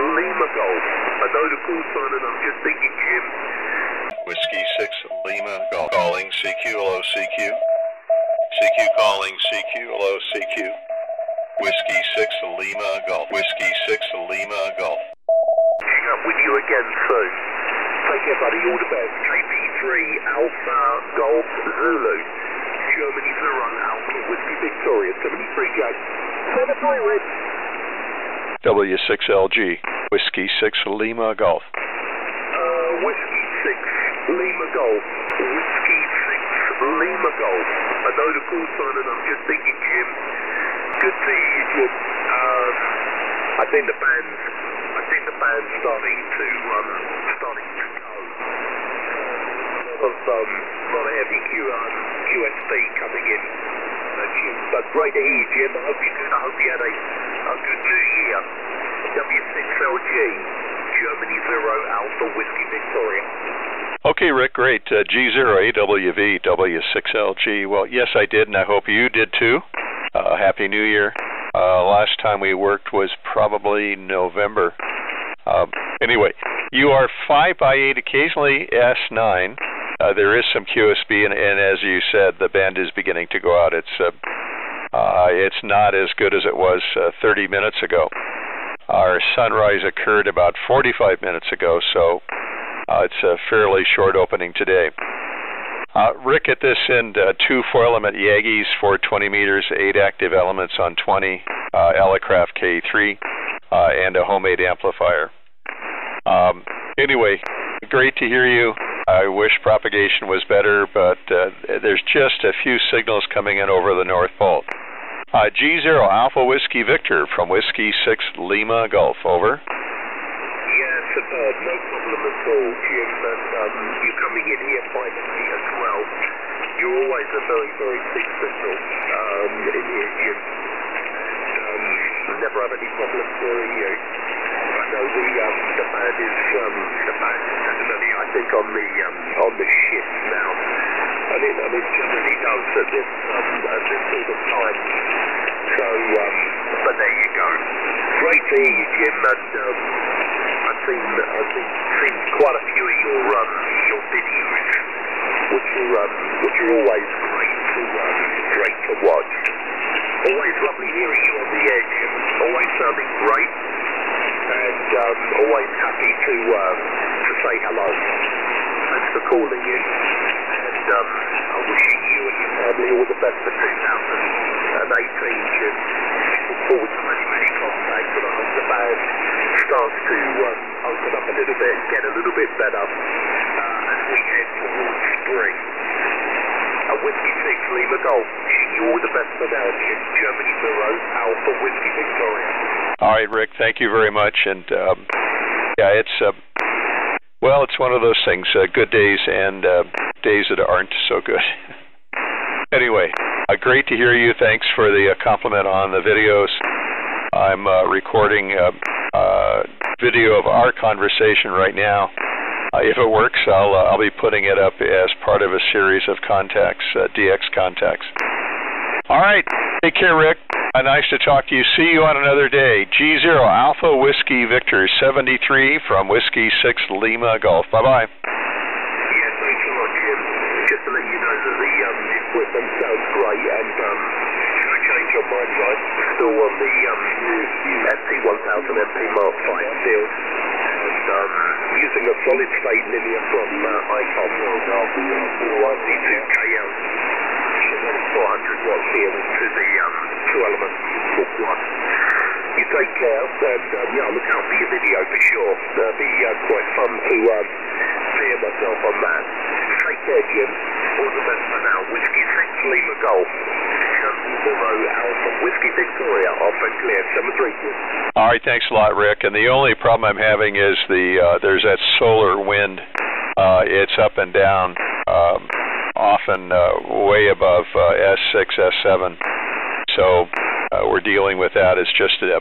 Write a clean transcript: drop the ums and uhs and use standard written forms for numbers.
Lima Golf. I know the call sign and I'm just thinking, Jim. Whiskey 6 Lima Golf. Calling CQ, hello CQ. CQ calling CQ, hello CQ. Whiskey 6 Lima Golf. Whiskey 6 Lima Golf. Catching up with you again soon. Take care, buddy. All the best. KP3 Alpha Golf Zulu. Germany 0 Alpha Whiskey Victoria 73J. 73 Red. W6LG. Whiskey 6 Lima Golf. Whiskey 6 Lima Golf. Whiskey 6 Lima Golf. I know the call sign and I'm just thinking, Jim. Good to see you, Jim. I think the band's starting to go. A lot of heavy QSB coming in. Jim. But great to hear you, Jim. I hope you're good. I hope you had a good New Year. W6LG, Germany 0 Alpha Whiskey Victoria. Okay, Rick, great. G0AWV, W6LG. Well, yes, I did, and I hope you did too. Happy New Year. Last time we worked was probably November. Anyway, you are 5x8, occasionally S9. There is some QSB, and as you said, the band is beginning to go out. It's not as good as it was 30 minutes ago. Our sunrise occurred about 45 minutes ago, so it's a fairly short opening today. Rick, at this end, 2 4-element Yagis for 20 meters, 8 active elements on 20, Elecraft K3, and a homemade amplifier. Anyway, great to hear you. I wish propagation was better, but there's just a few signals coming in over the North Pole. G0 Alpha Whiskey Victor from Whiskey 6 Lima Golf, over. Yeah, superb, no problem at all, Jim. And you're coming in here finally as well. You're always a very, very big signal in here, Jim. And never have any problems hearing you. I know the band is definitely, I think, on the shift now, and it generally does at this sort of time. So, but there you go. Great to hear you, Jim. And I've seen quite a few of your videos, which are always great to watch. Always lovely hearing you on the air, Jim. Always sounding great. And always happy to say hello. Thanks for calling in. And I'm wishing you and your family all the best for 2018, Jim. Look forward to many contacts, and I hope the band starts to open up a little bit and get a little bit better as we head towards spring. Whiskey 6 Lima Golf. Wishing you all the best for now, Jim. Germany 0 Alpha Whiskey Victoria. All right, Rick, thank you very much. And yeah, it's one of those things, good days and days that aren't so good. Anyway, great to hear you. Thanks for the compliment on the videos. I'm recording a video of our conversation right now. If it works, I'll be putting it up as part of a series of contacts, DX contacts. All right, take care, Rick. Nice to talk to you. See you on another day. G0 Alpha Whiskey Victor 73 from Whiskey 6 Lima Golf. Bye-bye. Yeah, thanks a lot, Jim. Just to let you know that the equipment sounds great, and should I change your mind, right? Still on the ST1000 MP Mark V still, and using a solid-state linear from ICOM 412KL. 400 watts here to the 2-element one. You take care, and yeah, look out for your video for sure. That'll be quite fun to hear myself on that. Take care, Jim. All the best for now. Whiskey 6 Lima Golf. Germany 0 Alpha Whiskey Victoria. Off and clear. 73, Jim. All right, thanks a lot, Rick. And the only problem I'm having is there's that solar wind. It's up and down. Often way above S6, S7. So we're dealing with that. It's just a